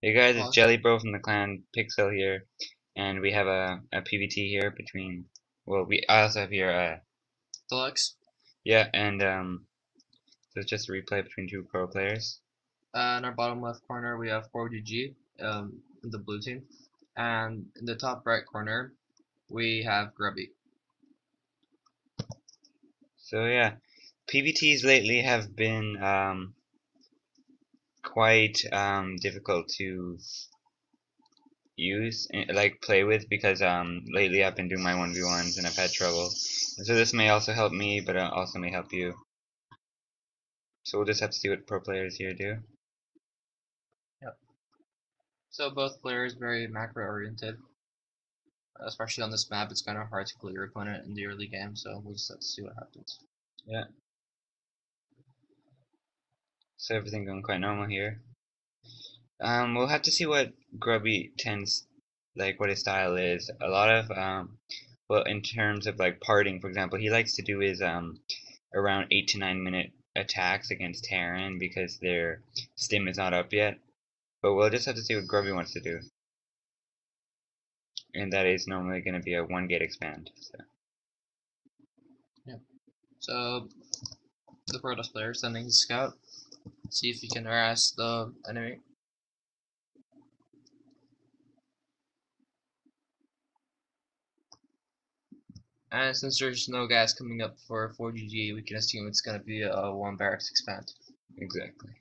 Hey guys, it's Well, Jelly Bro from the clan Pixel here, and we have a PvT here between. Well, I also have here. Deluxe. Yeah, and so it's just a replay between two pro players. In our bottom left corner, we have MForGG, in the blue team. And in the top right corner, we have Grubby. So yeah, PvTs lately have been quite difficult to use, like play with, because lately I've been doing my 1v1s and I've had trouble. And so this may also help me, but also may help you. So we'll just have to see what pro players here do. Yep. So both players very macro oriented. Especially on this map, it's kind of hard to kill your opponent in the early game, so we'll just have to see what happens. Yeah. So everything going quite normal here. We'll have to see what Grubby tends, like what his style is. A lot of, well, in terms of like parting, for example, he likes to do his around 8 to 9 minute attacks against Terran because their stim is not up yet. But we'll just have to see what Grubby wants to do, and that is normally going to be a 1 gate expand. So. Yeah. So the Protoss player sending his scout, see if he can harass the enemy. And since there's no gas coming up for MForGG, we can assume it's going to be a 1 barracks expand. Exactly.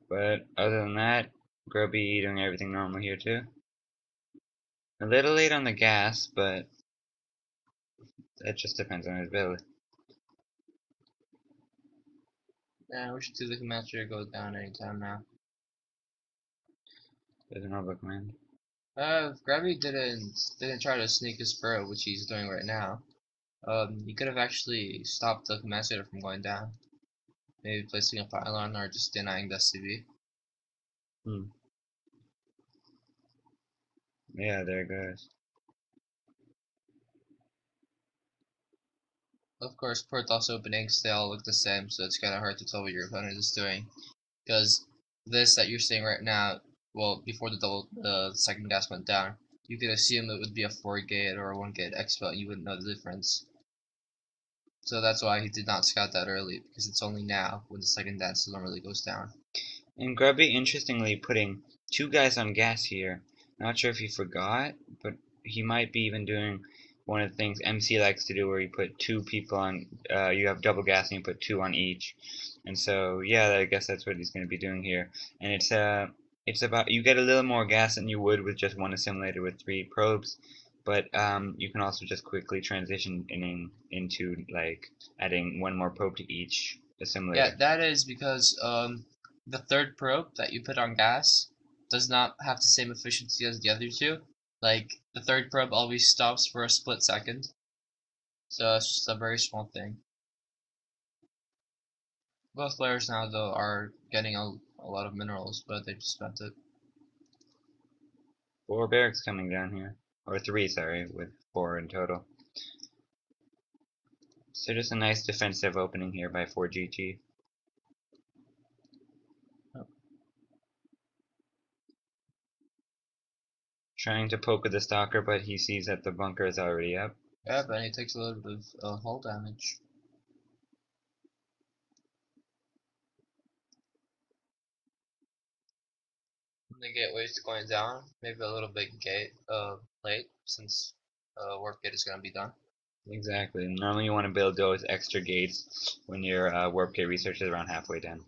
But other than that, Grubby doing everything normal here too. A little late on the gas, but that just depends on his build. Yeah, we should see the commander go down anytime now. There's an orbital command. If Grubby didn't try to sneak his burrow, which he's doing right now, he could have actually stopped the commander from going down. Maybe placing a pylon or just denying the SCV. Yeah, there it goes. Of course, Protoss openings, they all look the same, so it's kind of hard to tell what your opponent is doing. Because this that you're seeing right now, well, before the second gas went down, you could assume it would be a 4 gate or a 1 gate expo, you wouldn't know the difference. So that's why he did not scout that early, because it's only now when the second dance normally goes down. And Grubby, interestingly, putting 2 guys on gas here. Not sure if he forgot, but he might be even doing one of the things MC likes to do, where you put 2 people on. You have double gas and you put 2 on each. And so, yeah, I guess that's what he's going to be doing here. And it's about, you get a little more gas than you would with just one assimilator with 3 probes. But you can also just quickly transition into like adding 1 more probe to each assimilator. Yeah, that is because the third probe that you put on gas does not have the same efficiency as the other two. Like, the third probe always stops for a split second. So it's just a very small thing. Both players now, though, are getting a lot of minerals, but they just spent it. 4 barracks coming down here. Or 3, sorry, with 4 in total. So just a nice defensive opening here by MForGG. Oh. Trying to poke with the stalker, but he sees that the bunker is already up. Yeah, but he takes a little bit of hull damage. The gateway's going down, maybe a little bit late, since warp gate is going to be done. Exactly. Normally you want to build those extra gates when your warp gate research is around halfway done.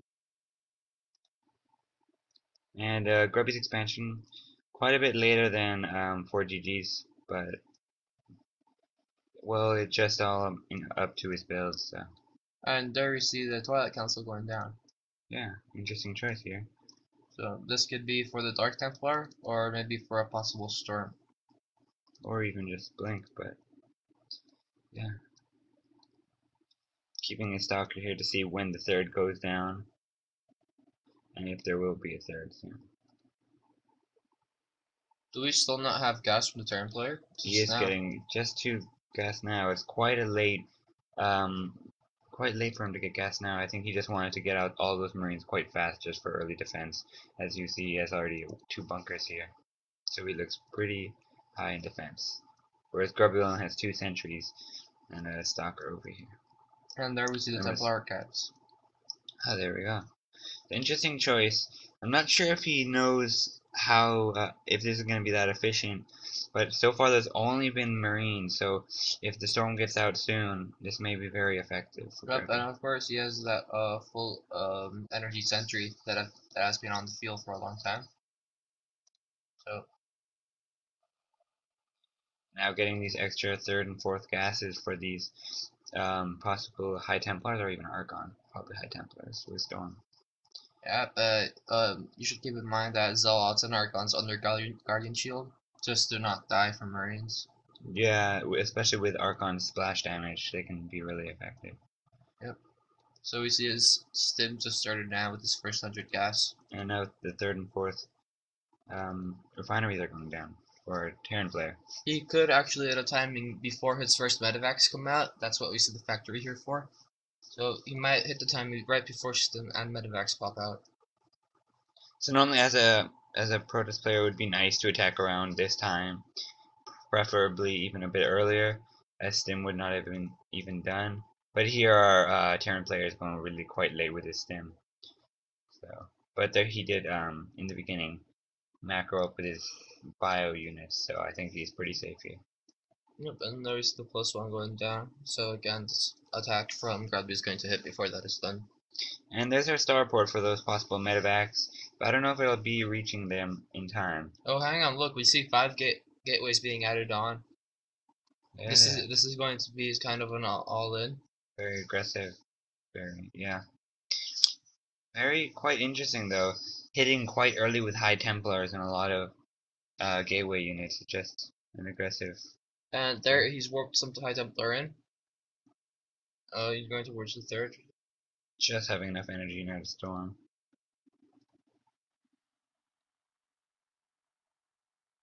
And Grubby's expansion, quite a bit later than MForGG's, but well, it's just all up to his builds, so. And there we see the Twilight Council going down. Yeah, interesting choice here. So this could be for the Dark Templar, or maybe for a possible Storm. Or even just Blink, but yeah. Keeping a stalker here to see when the third goes down, and if there will be a third soon. Do we still not have gas from the Terran player? He is getting just 2 gas now. It's quite a late quite late for him to get gas now. I think he just wanted to get out all those Marines quite fast just for early defense. As you see, he has already 2 bunkers here. So he looks pretty high in defense. Whereas Grubby only has 2 sentries and a stalker over here. And there we see the Templar Archives. Oh, there we go. Interesting choice. I'm not sure if he knows how, if this is going to be that efficient, but so far there's only been Marines, so if the storm gets out soon, this may be very effective. Yep, and of course he has that full energy sentry that has been on the field for a long time. So now getting these extra 3rd and 4th gases for these possible High Templars or even Archon, probably High Templars with Storm. yeah, but you should keep in mind that Zealots and Archons under Guardian Shield just do not die from Marines. Yeah, especially with Archon's splash damage, they can be really effective. Yep. So we see his stim just started now with his first 100 gas. And now the 3rd and 4th refineries are going down for Terran player. He could actually at a timing before his first medevacs come out. That's what we see the factory here for. So he might hit the timing right before stim and medevacs pop out. So normally as a Protoss player, it would be nice to attack around this time, preferably even a bit earlier, as stim would not have been even done. But here our Terran player is going really quite late with his stim. So, but there he did in the beginning macro up with his bio units, so I think he's pretty safe here. Yep, and there's the +1 going down. So again, this attack from Grubby is going to hit before that is done. And there's our starport for those possible medevacs, but I don't know if it'll be reaching them in time. Oh, hang on! Look, we see 5 gateways being added on. Yeah, this is going to be kind of an all-in. Very aggressive. Very quite interesting though. Hitting quite early with High Templars and a lot of gateway units. Just an aggressive. And there he's warped some High Templar in. He's going towards the 3rd. Just having enough energy now to storm.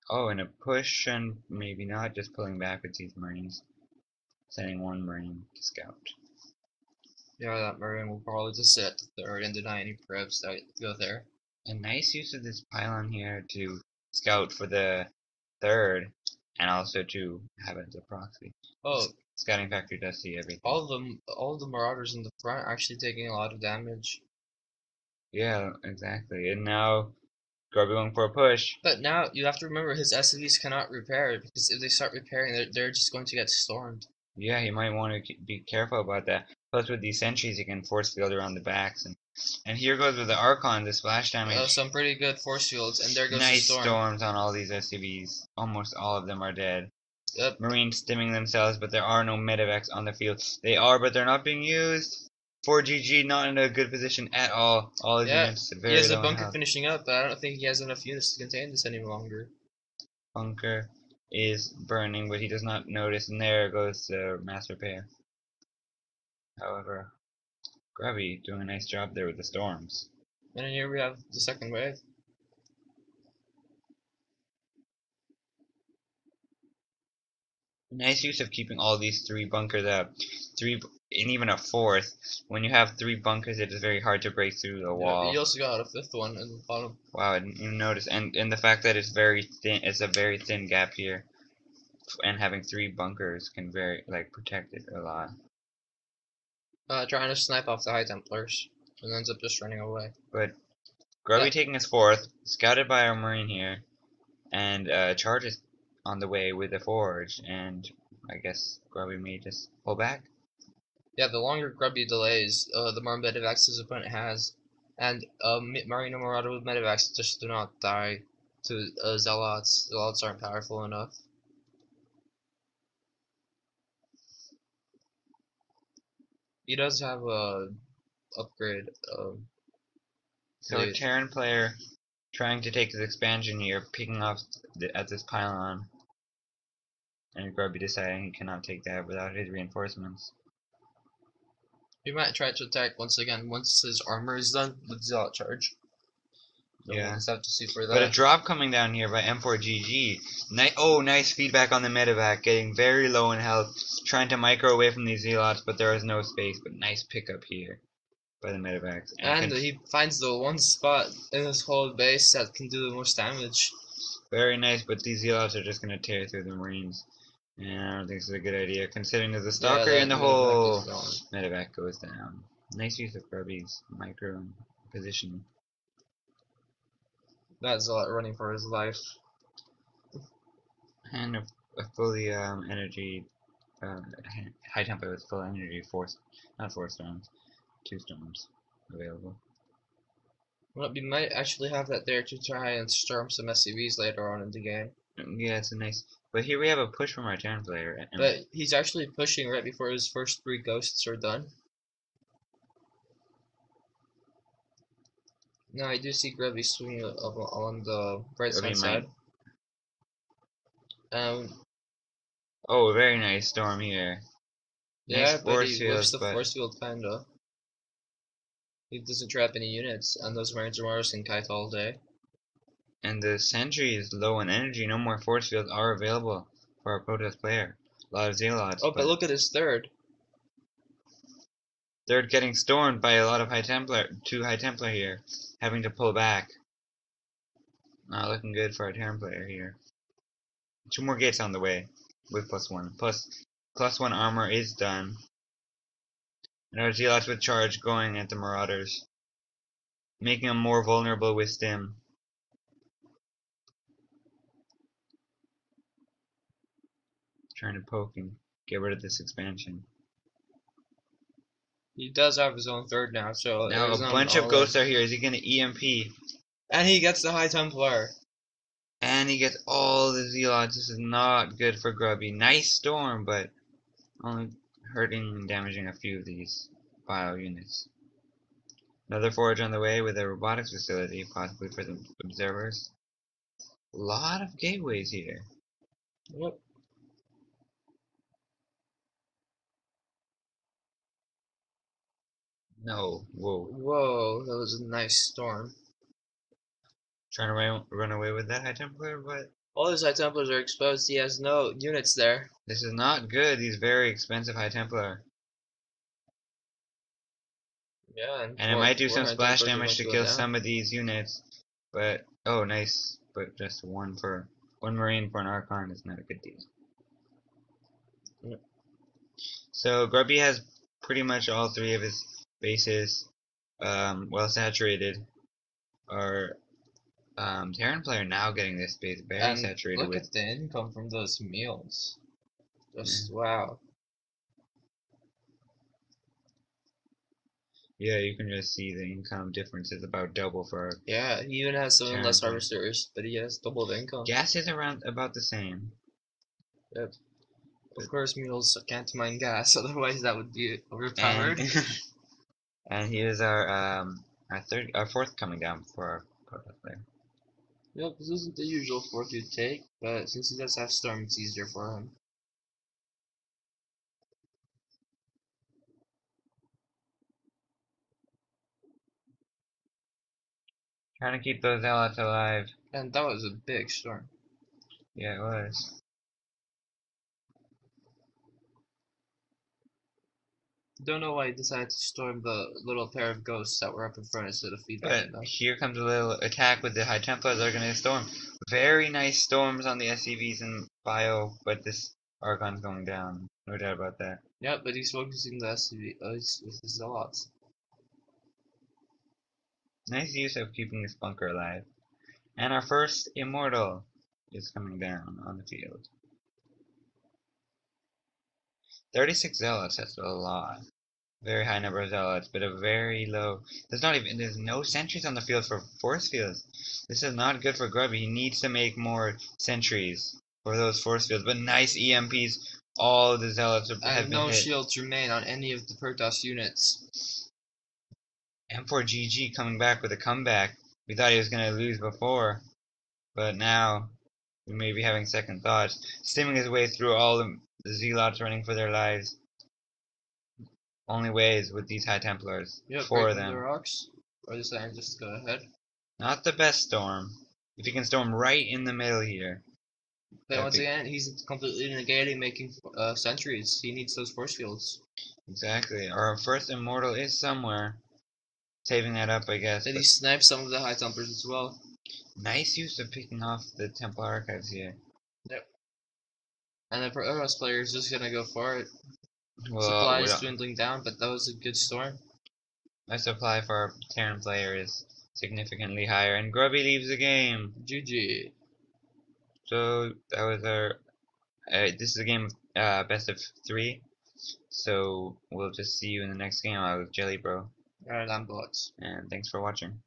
Oh, and a push and maybe not, just pulling back with these Marines. Sending 1 Marine to scout. Yeah, that Marine will probably just sit at the 3rd and deny any prevs that go there. A nice use of this pylon here to scout for the 3rd, and also to have it as a proxy. Oh, Scouting factory does see everything. All of the Marauders in the front are actually taking a lot of damage. Yeah, exactly. And now Grubby going for a push. But now you have to remember his SCVs cannot repair, because if they start repairing, they're just going to get stormed. Yeah, he might want to be careful about that. Plus, with these sentries, he can force field around the backs, and here goes with the Archon, the splash damage. Some pretty good force fields, and there goes nice the storm. Storms on all these SCVs. Almost all of them are dead. Yep. Marines stimming themselves, but there are no medevacs on the field. They are, but they're not being used. MForGG not in a good position at all. All his units very he has low a bunker health. finishing up, but I don't think he has enough units to contain this any longer. Bunker is burning, but he does not notice, and there goes the mass repair. However, Grubby doing a nice job there with the storms. And then here we have the 2nd wave. Nice use of keeping all these 3 bunkers up. 3, and even a 4th. When you have 3 bunkers, it is very hard to break through the wall. You also got a 5th one in the bottom. Wow, I didn't even notice. And the fact that it's very thin, it's a very thin gap here. And having 3 bunkers can protect it a lot. Trying to snipe off the High Templars, and ends up just running away. But Grubby taking his 4th, scouted by our Marine here, and charges on the way with the forge, and I guess Grubby may just pull back. Yeah, the longer Grubby delays, the more medevacs his opponent has, and Marine and Marauder with medevacs just do not die to Zealots. Zealots aren't powerful enough. He does have a upgrade. So a Terran player trying to take his expansion here, picking off at this pylon, and Grubby deciding he cannot take that without his reinforcements. He might try to attack once again once his armor is done with Zealot charge. So Yeah. we'll just have to see for that. But a drop coming down here by MForGG. Nice feedback on the medevac, getting very low in health, trying to micro away from these zealots, but there is no space. But nice pickup here by the medevacs. And he finds the one spot in his whole base that can do the most damage. Very nice, but these zealots are just going to tear through the marines. And I don't think this is a good idea, considering there's a stalker and the whole medevac goes down. Nice use of Grubby's micro and positioning. That zealot running for his life. And a fully energy, high tempo with full energy, not 4 storms, 2 storms available. Well, we might actually have that there to try and storm some SCVs later on in the game. Yeah, it's a nice. But here we have a push from our Terran player. But he's actually pushing right before his first 3 ghosts are done. Now I do see Grubby swinging along the right side. Oh, very nice storm here. Yeah, nice but he whips the force field kinda. He doesn't trap any units, and those Marines are Mars can kite all day. And the sentry is low in energy. No more force fields are available for our protest player. A lot of zealots. Oh, but look at his third. Third getting stormed by a lot of two High Templar here, having to pull back. Not looking good for our Terran player here. 2 more gates on the way with +1. +1 armor is done. And our zealots with charge going at the marauders, making them more vulnerable with stim. Trying to poke and get rid of this expansion. He does have his own third now, so now a bunch of ghosts are here. Is he gonna EMP? And he gets the High Templar. And he gets all the zealots. This is not good for Grubby. Nice storm, but only hurting and damaging a few of these bio units. Another forge on the way with a robotics facility, possibly for the observers. A lot of gateways here. Yep. No, whoa. Whoa, that was a nice storm. Trying to run away with that High Templar, but all his High Templars are exposed. He has no units there. This is not good. These very expensive High Templar. Yeah, and it might do some splash damage to kill some of these units, but oh, nice. But just one Marine for an Archon is not a good deal. Yep. So Grubby has pretty much all 3 of his bases well saturated. Our Terran player now getting this base very saturated. Look at the income from those meals. Just wow. Yeah, you can just see the income difference is about double for our Yeah, he even has some less harvesters, but he has double the income. Gas is around about the same. Yep. Of course, mules can't mine gas, otherwise that would be overpowered. And here's our 4th coming down for our protest player. Yep, this isn't the usual 4th you'd take, but since he does have storm, it's easier for him. Trying to keep those zealots alive. And that was a big storm. Yeah, it was. Don't know why he decided to storm the little pair of ghosts that were up in front instead of feed But them. here comes a little attack with the High Templars that are going to storm. Very nice storms on the SCVs and Bio, but this Archon's going down. No doubt about that. Yeah, but he's focusing the SCV with his zealots. Nice use of keeping this bunker alive. And our first Immortal is coming down on the field. 36 zealots, that's a lot. Very high number of zealots, but a very low. There's no sentries on the field for force fields. This is not good for Grubby. He needs to make more sentries for those force fields. But nice EMPs. All the zealots have been hit. No shields remain on any of the Protoss units. MForGG coming back with a comeback. We thought he was going to lose before, but now we may be having second thoughts. Stimming his way through all the zealots running for their lives. Only way is with these High Templars. Yep, for them. The rocks. Or the scientists go ahead. Not the best storm. If he can storm right in the middle here. But once again, he's completely negating making sentries. He needs those force fields. Exactly. Our first immortal is somewhere. Saving that up, I guess. Then he snipes some of the high tempers as well. Nice use of picking off the Temple Archives here. Yep. And the Protoss player is just gonna go for it. Well, Supply is dwindling down, but that was a good storm. my supply for our Terran player is significantly higher, and Grubby leaves the game. GG. So that was our. This is a game of best of 3. So we'll just see you in the next game. I was Jelly Bro. Alright, I'm Bullets. And thanks for watching.